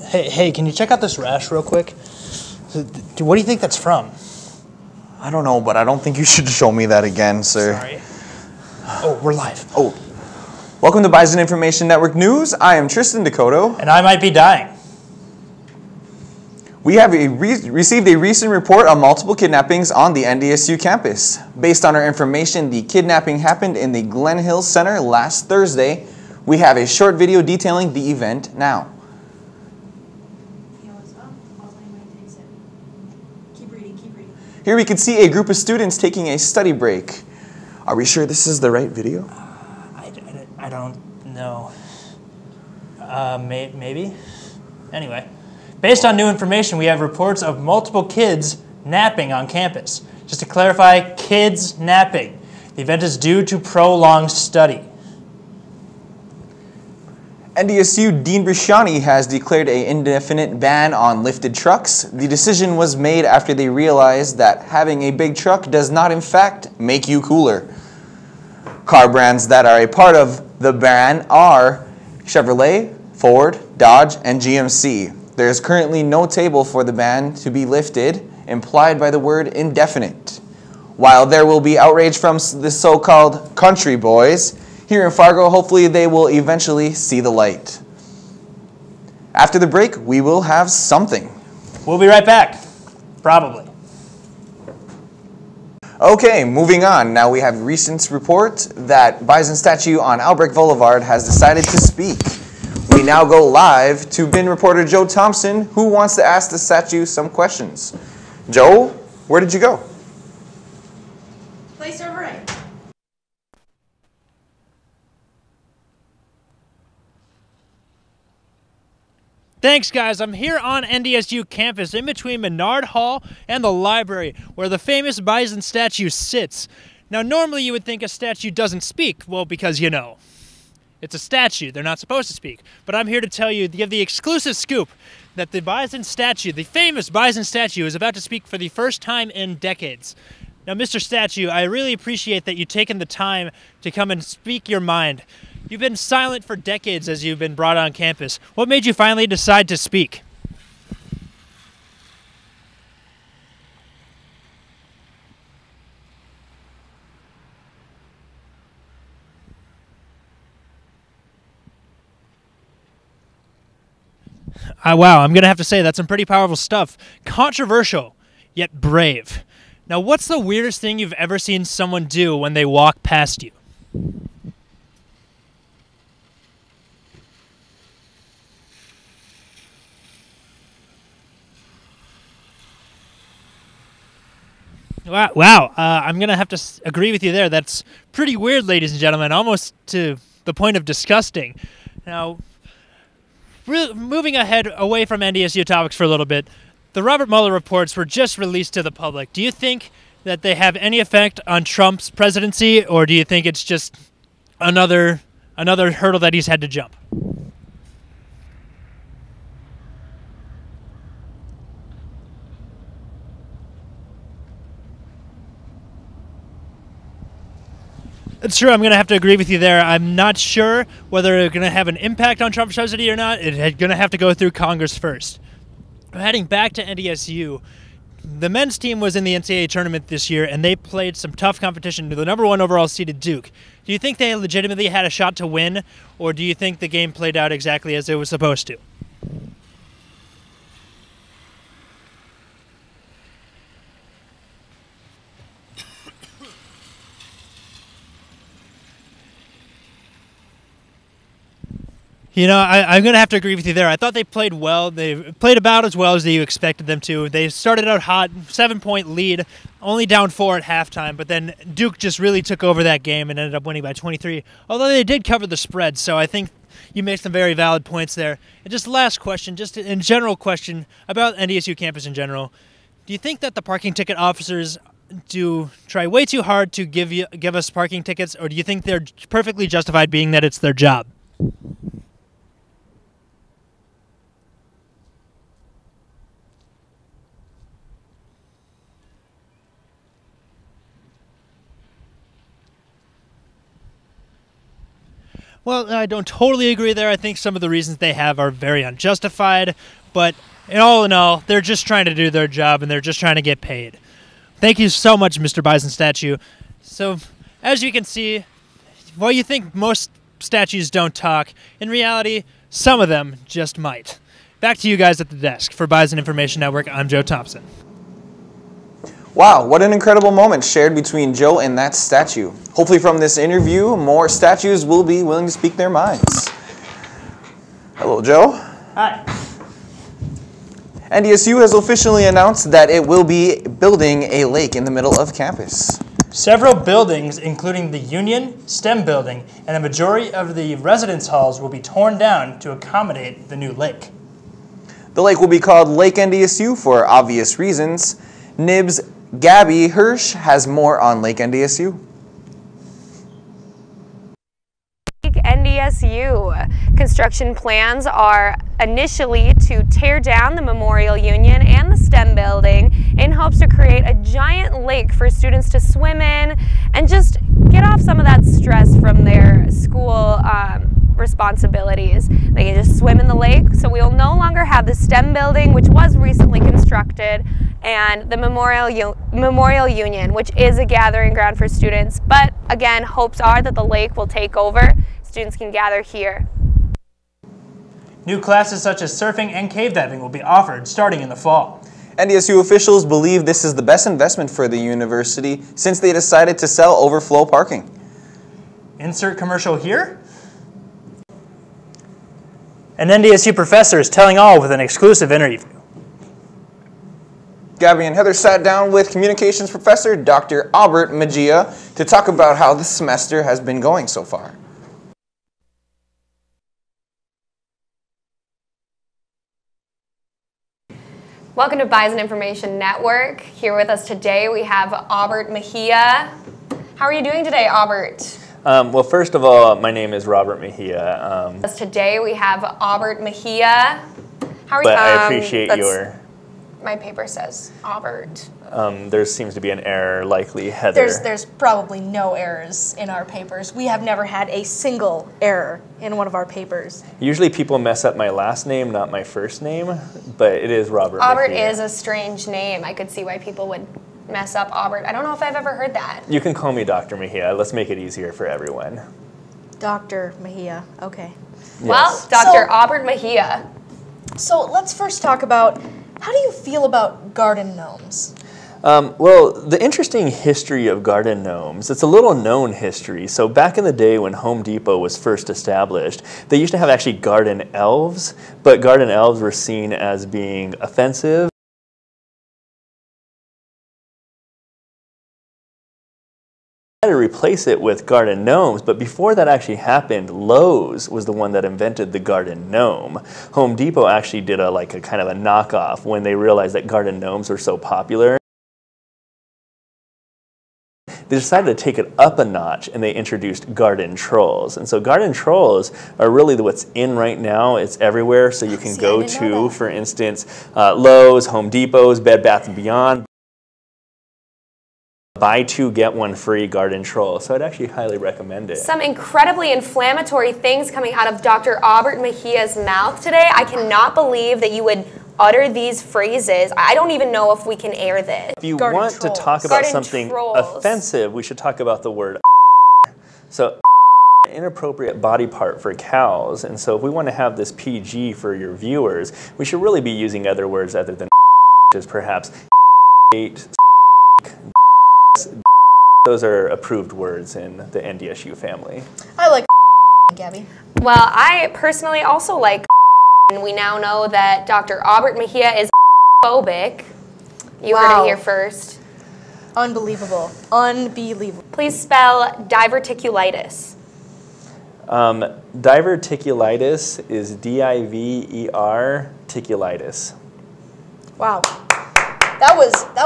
Hey, can you check out this rash real quick? What do you think that's from? I don't know, but I don't think you should show me that again, sir. Sorry. Oh, we're live. Oh. Welcome to Bison Information Network News. I am Tristan Dakota. And I might be dying. We have received a recent report on multiple kidnappings on the NDSU campus. Based on our information, the kidnapping happened in the Glen Hills Center last Thursday. We have a short video detailing the event now. Here we can see a group of students taking a study break. Are we sure this is the right video? I don't know. Maybe? Anyway. Based on new information, we have reports of multiple kids napping on campus. Just to clarify, kids napping. The event is due to prolonged study. NDSU Dean Brishani has declared an indefinite ban on lifted trucks. The decision was made after they realized that having a big truck does not in fact make you cooler. Car brands that are a part of the ban are Chevrolet, Ford, Dodge, and GMC. There is currently no table for the ban to be lifted, implied by the word indefinite. While there will be outrage from the so-called country boys, here in Fargo, hopefully they will eventually see the light. After the break, we will have something. We'll be right back. Probably. Okay, moving on. Now we have recent report that Bison statue on Albrecht Boulevard has decided to speak. We now go live to BIN reporter Joe Thompson, who wants to ask the statue some questions. Joe, where did you go? Play server A. Thanks, guys. I'm here on NDSU campus in between Menard Hall and the library where the famous Bison statue sits. Now, normally you would think a statue doesn't speak. Well, because, you know, it's a statue. They're not supposed to speak. But I'm here to tell you, give the exclusive scoop that the Bison statue, the famous Bison statue, is about to speak for the first time in decades. Now, Mr. Statue, I really appreciate that you've taken the time to come and speak your mind. You've been silent for decades as you've been brought on campus. What made you finally decide to speak? Wow, I'm going to have to say that's some pretty powerful stuff. Controversial, yet brave. Now, what's the weirdest thing you've ever seen someone do when they walk past you? Wow. I'm going to have to agree with you there. That's pretty weird, ladies and gentlemen, almost to the point of disgusting. Now, moving ahead away from NDSU topics for a little bit, the Robert Mueller reports were just released to the public. Do you think that they have any effect on Trump's presidency, or do you think it's just another hurdle that he's had to jump? It's true. I'm going to have to agree with you there. I'm not sure whether it's going to have an impact on Trump's presidency or not. It's going to have to go through Congress first. Heading back to NDSU, the men's team was in the NCAA tournament this year, and they played some tough competition to the #1 overall seeded Duke. Do you think they legitimately had a shot to win, or do you think the game played out exactly as it was supposed to? You know, I'm going to have to agree with you there. I thought they played well. They played about as well as you expected them to. They started out hot, 7-point lead, only down 4 at halftime, but then Duke just really took over that game and ended up winning by 23, although they did cover the spread, so I think you made some very valid points there. And just last question, just in general question about NDSU campus in general, do you think that the parking ticket officers do try way too hard to give us parking tickets, or do you think they're perfectly justified being that it's their job? Well, I don't totally agree there. I think some of the reasons they have are very unjustified, but in all, they're just trying to do their job and they're just trying to get paid. Thank you so much, Mr. Bison statue. So, as you can see, while you think most statues don't talk, in reality, some of them just might. Back to you guys at the desk. For Bison Information Network, I'm Joe Thompson. Wow, what an incredible moment shared between Joe and that statue. Hopefully from this interview, more statues will be willing to speak their minds. Hello, Joe. Hi. NDSU has officially announced that it will be building a lake in the middle of campus. Several buildings, including the Union, STEM building, and a majority of the residence halls will be torn down to accommodate the new lake. The lake will be called Lake NDSU for obvious reasons. Nibs' Gabby Hirsch has more on Lake NDSU. Lake NDSU. Construction plans are initially to tear down the Memorial Union and the STEM building in hopes to create a giant lake for students to swim in and just get off some of that stress from their school responsibilities. They can just swim in the lake, so we'll no longer have the STEM building, which was recently constructed, and the Memorial Union, which is a gathering ground for students. But again, hopes are that the lake will take over. Students can gather here. New classes such as surfing and cave diving will be offered starting in the fall. NDSU officials believe this is the best investment for the university since they decided to sell overflow parking. Insert commercial here. An NDSU professor is telling all with an exclusive interview. Gabby and Heather sat down with communications professor Dr. Albert Mejia to talk about how the semester has been going so far. Welcome to Bison Information Network. Here with us today we have Albert Mejia. How are you doing today, Albert? Well, first of all, my name is Robert Mejia. Today we have Albert Mejia. How are you? But I appreciate your... My paper says Albert. There seems to be an error, likely Heather. There's probably no errors in our papers. We have never had a single error in one of our papers. Usually people mess up my last name, not my first name, but it is Robert Albert Mejia. is a strange name. I could see why people would mess up Albert. I don't know if I've ever heard that. You can call me Dr. Mejia. Let's make it easier for everyone. Dr. Mejia, okay. Well, Yes. Dr. Albert Mejia. So let's first talk about, how do you feel about garden gnomes? Well, the interesting history of garden gnomes, it's a little known history. So back in the day when Home Depot was first established, they used to have actually garden elves, but garden elves were seen as being offensive. To replace it with garden gnomes, but before that actually happened, Lowe's was the one that invented the garden gnome. Home Depot actually did a kind of a knockoff when they realized that garden gnomes were so popular. They decided to take it up a notch and they introduced garden trolls. And so garden trolls are really what's in right now. It's everywhere, so you can go to, for instance, Lowe's, Home Depot's, Bed Bath & Beyond. Buy two, get one free garden troll. So I'd actually highly recommend it. Some incredibly inflammatory things coming out of Dr. Albert Mejia's mouth today. I cannot believe that you would utter these phrases. I don't even know if we can air this. If you want to talk about something offensive, we should talk about the word. So inappropriate body part for cows. And so if we want to have this PG for your viewers, we should really be using other words other than which is perhaps those are approved words in the NDSU family. I like Gabby. Well, I personally also like and we now know that Dr. Albert Mejia is phobic. You heard it here first. Unbelievable. Unbelievable. Please spell diverticulitis. Diverticulitis is D-I-V-E-R ticulitis. Wow. That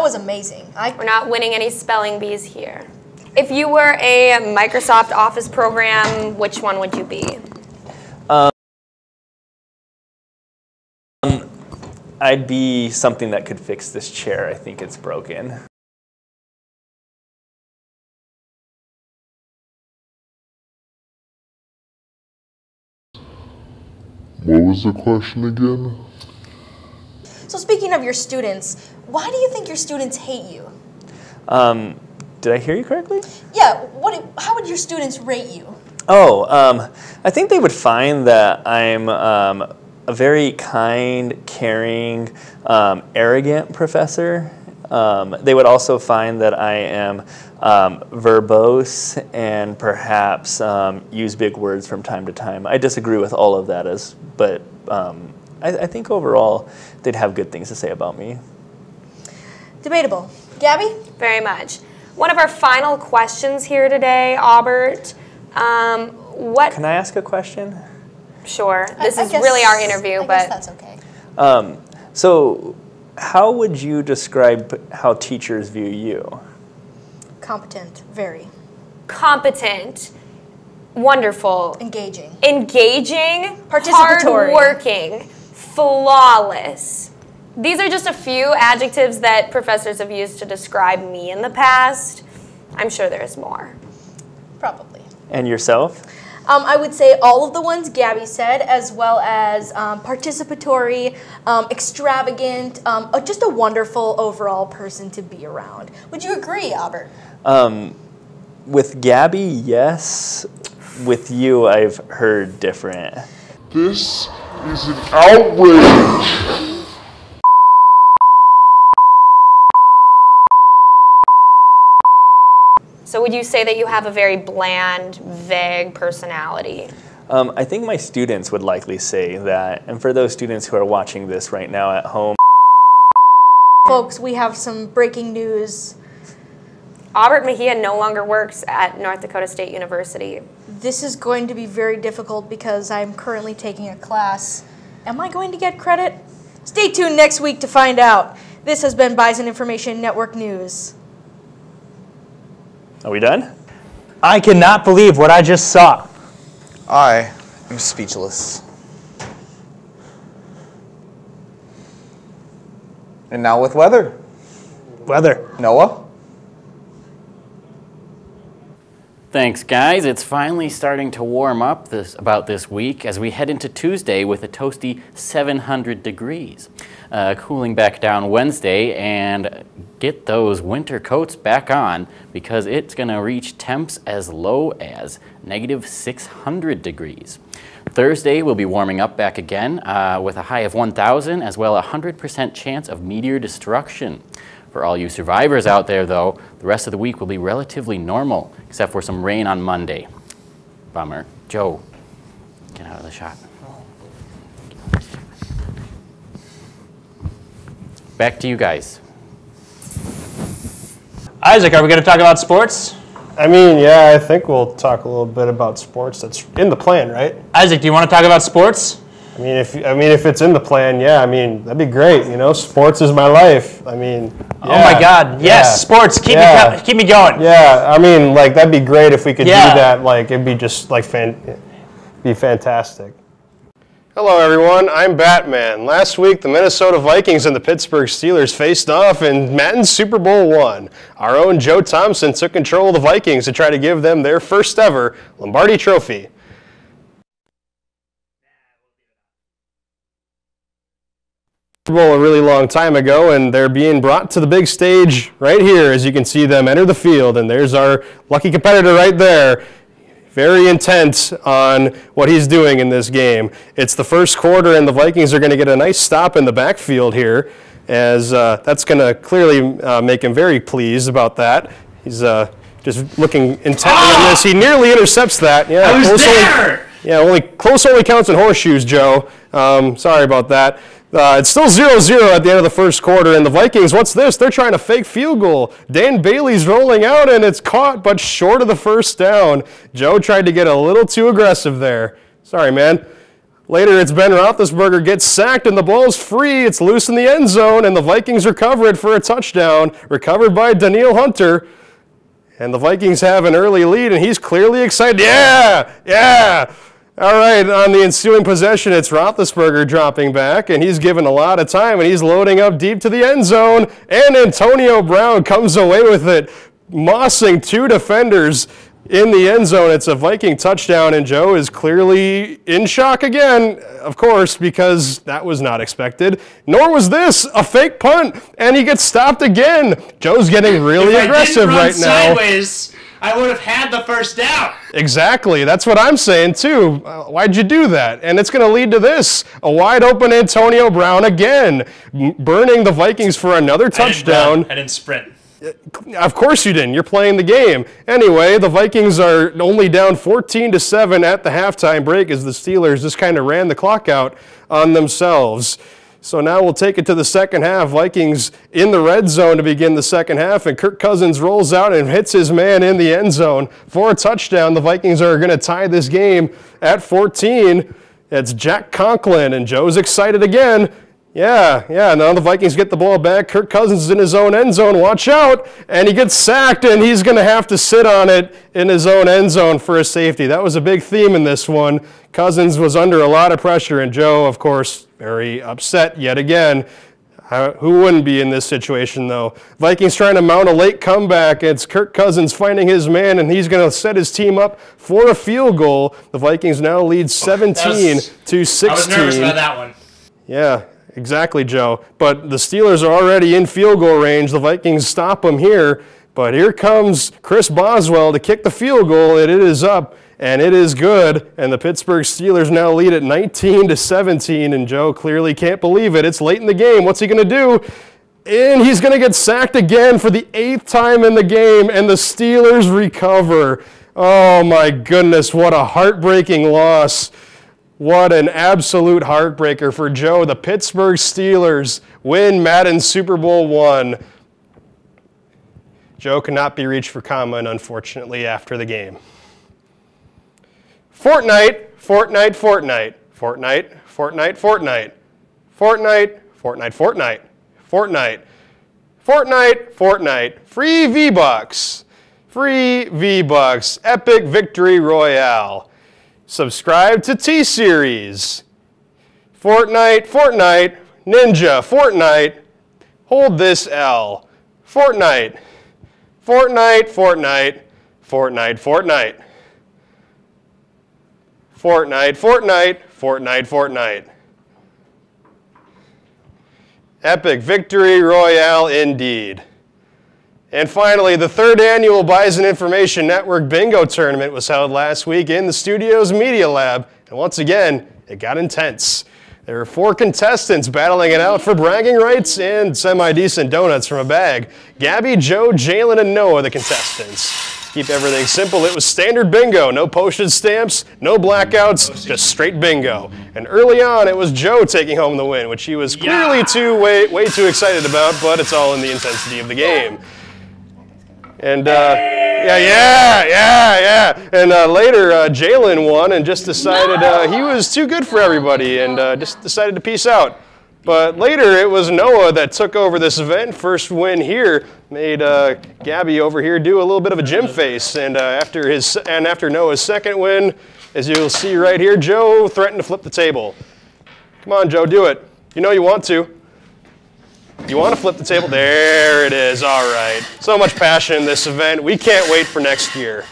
was amazing. We're not winning any spelling bees here. If you were a Microsoft Office program, which one would you be? I'd be something that could fix this chair. I think it's broken. What was the question again? So speaking of your students, why do you think your students hate you? Did I hear you correctly? Yeah, how would your students rate you? Oh, I think they would find that I'm a very kind, caring, arrogant professor. They would also find that I am verbose and perhaps use big words from time to time. I disagree with all of that, but I think overall they'd have good things to say about me. Debatable. Gabby? Very much. One of our final questions here today, Aubert. Can I ask a question? Sure. This is really our interview, I guess that's okay. So, how would you describe how teachers view you? Competent. Very. Competent. Wonderful. Engaging. Engaging. Participatory. Hardworking. Flawless. These are just a few adjectives that professors have used to describe me in the past. I'm sure there's more. Probably. And yourself? I would say all of the ones Gabby said, as well as participatory, extravagant, just a wonderful overall person to be around. Would you agree, Albert? With Gabby, yes. With you, I've heard different. This is an outrage! So would you say that you have a very bland, vague personality? I think my students would likely say that. And for those students who are watching this right now at home. Folks, we have some breaking news. Aubert Mejia no longer works at North Dakota State University. This is going to be very difficult because I'm currently taking a class. Am I going to get credit? Stay tuned next week to find out. This has been Bison Information Network News. Are we done? I cannot believe what I just saw. I am speechless. And now with weather. Weather. Noah? Thanks, guys. It's finally starting to warm up about this week as we head into Tuesday with a toasty 700 degrees. Cooling back down Wednesday, and get those winter coats back on because it's going to reach temps as low as negative 600 degrees. Thursday we'll be warming up back again with a high of 1,000 as well 100% chance of meteor destruction. For all you survivors out there, though, the rest of the week will be relatively normal, except for some rain on Monday. Bummer. Joe, get out of the shot. Back to you guys. Isaac, are we going to talk about sports? I mean, yeah, I think we'll talk a little bit about sports. That's in the plan, right? Isaac, do you want to talk about sports? I mean, if it's in the plan, yeah, I mean, that'd be great. You know, sports is my life. I mean, yeah, oh my God, yes, yeah, sports, keep me going. Yeah, I mean, like that'd be great if we could do that. Like, it'd be just like be fantastic. Hello, everyone. I'm Batman. Last week, the Minnesota Vikings and the Pittsburgh Steelers faced off in Madden's Super Bowl I. Our own Joe Thompson took control of the Vikings to try to give them their first ever Lombardi Trophy. Super Bowl a really long time ago, and they're being brought to the big stage right here as you can see them enter the field, and there's our lucky competitor right there. Very intent on what he's doing in this game. It's the first quarter, and the Vikings are going to get a nice stop in the backfield here, as that's going to clearly make him very pleased about that. He's just looking intently on this. He nearly intercepts that. Yeah, I was there! Close only counts in horseshoes, Joe. Sorry about that. It's still 0-0 at the end of the first quarter, and the Vikings, what's this? They're trying to fake field goal. Dan Bailey's rolling out, and it's caught, but short of the first down. Joe tried to get a little too aggressive there. Sorry, man. Later, it's Ben Roethlisberger gets sacked, and the ball's free. It's loose in the end zone, and the Vikings recover it for a touchdown, recovered by Danielle Hunter. And the Vikings have an early lead, and he's clearly excited. Yeah! All right, on the ensuing possession, it's Roethlisberger dropping back, and he's given a lot of time, and he's loading up deep to the end zone, and Antonio Brown comes away with it, mossing two defenders. in the end zone. It's a Viking touchdown, and Joe is clearly in shock again, of course, because that was not expected. Nor was this a fake punt, and he gets stopped again. Joe's getting really aggressive right now. Sideways, I would have had the first down. Exactly. That's what I'm saying, too. Why'd you do that? And it's going to lead to this. A wide open Antonio Brown again, burning the Vikings for another touchdown. I didn't sprint. Of course you didn't. You're playing the game. Anyway, the Vikings are only down 14-7 at the halftime break as the Steelers just kind of ran the clock out on themselves. So now we'll take it to the second half. Vikings in the red zone to begin the second half, and Kirk Cousins rolls out and hits his man in the end zone for a touchdown. The Vikings are going to tie this game at 14. It's Jack Conklin, and Joe's excited again. Yeah, now the Vikings get the ball back. Kirk Cousins is in his own end zone. Watch out. And he gets sacked, and he's going to have to sit on it in his own end zone for a safety. That was a big theme in this one. Cousins was under a lot of pressure, and Joe, of course, very upset yet again. Who wouldn't be in this situation, though? Vikings trying to mount a late comeback. It's Kirk Cousins finding his man, and he's going to set his team up for a field goal. The Vikings now lead 17-16. I was nervous about that one. Yeah. Exactly, Joe. But the Steelers are already in field goal range. The Vikings stop them here. But here comes Chris Boswell to kick the field goal, and it is up, and it is good. And the Pittsburgh Steelers now lead at 19-17, and Joe clearly can't believe it. It's late in the game. What's he going to do? And he's going to get sacked again for the 8th time in the game, and the Steelers recover. Oh, my goodness, what a heartbreaking loss. What an absolute heartbreaker for Joe. The Pittsburgh Steelers win Madden Super Bowl I. Joe cannot be reached for comment, unfortunately, after the game. Fortnite. Free V-Bucks. Epic Victory Royale. Subscribe to T-Series. Fortnite, Ninja, Fortnite, hold this L. Fortnite. Epic Victory Royale indeed. And finally, the 3rd annual Bison Information Network Bingo Tournament was held last week in the studio's Media Lab, and once again, it got intense. There were 4 contestants battling it out for bragging rights and semi-decent donuts from a bag. Gabby, Joe, Jalen, and Noah, the contestants. To keep everything simple, it was standard bingo. No postage stamps, no blackouts, just straight bingo. And early on, it was Joe taking home the win, which he was clearly way too excited about, but it's all in the intensity of the game. And And later, Jalen won and just decided he was too good for everybody and just decided to peace out. But later, it was Noah that took over this event. First win here made Gabby over here do a little bit of a gym face. And after Noah's second win, as you'll see right here, Joe threatened to flip the table. Come on, Joe, do it. You know you want to. You want to flip the table? There it is. All right. So much passion in this event. We can't wait for next year.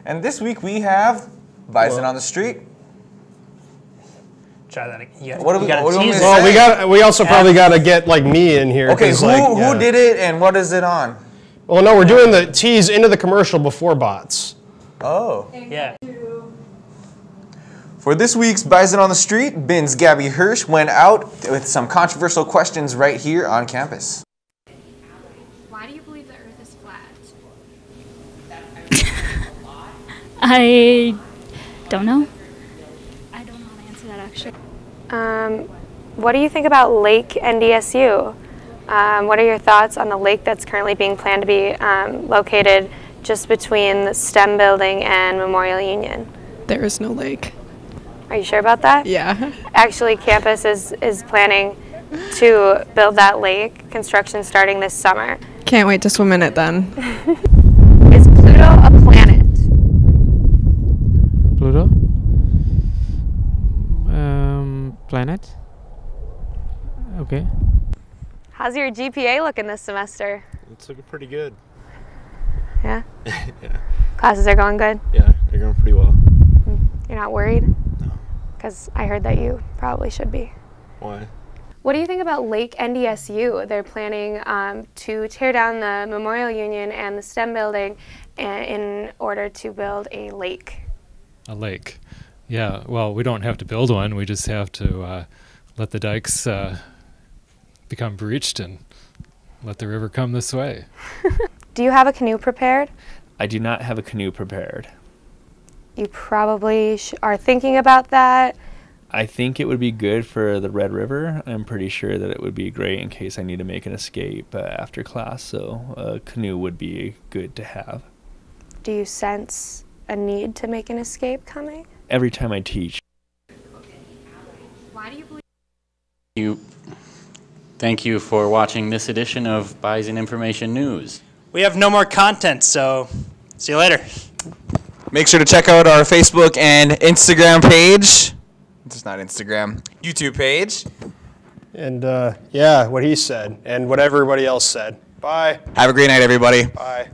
And this week we have Bison on the Street. Try that again. What do we got? Well, we also probably got to get like me in here. Okay, who did it and what is it on? Well, no, we're doing the tease into the commercial before bots. Oh. Yeah. For this week's Bison on the Street, Bin's Gabby Hirsch went out with some controversial questions right here on campus. Why do you believe the Earth is flat? I don't know. I don't know how to answer that, actually. What do you think about Lake NDSU? What are your thoughts on the lake that's currently being planned to be located just between the STEM building and Memorial Union? There is no lake. Are you sure about that? Yeah. Actually, campus is planning to build that lake, construction starting this summer. Can't wait to swim in it then. Is Pluto a planet? Pluto? Planet? Okay. How's your GPA looking this semester? It's looking pretty good. Yeah? Yeah. Classes are going good? Yeah, they're going pretty well. You're not worried? No. Because I heard that you probably should be. Why? What do you think about Lake NDSU? They're planning to tear down the Memorial Union and the STEM building in order to build a lake. A lake. Yeah, well, we don't have to build one. We just have to let the dikes become breached and let the river come this way. Do you have a canoe prepared? I do not have a canoe prepared. You probably are thinking about that. I think it would be good for the Red River. I'm pretty sure that it would be great in case I need to make an escape after class, so a canoe would be good to have. Do you sense a need to make an escape coming? Every time I teach. Why do you believe Thank you for watching this edition of Bison Information News. We have no more content, so see you later. Make sure to check out our Facebook and Instagram page. It's not Instagram. YouTube page. And yeah, what he said and what everybody else said. Bye. Have a great night, everybody. Bye.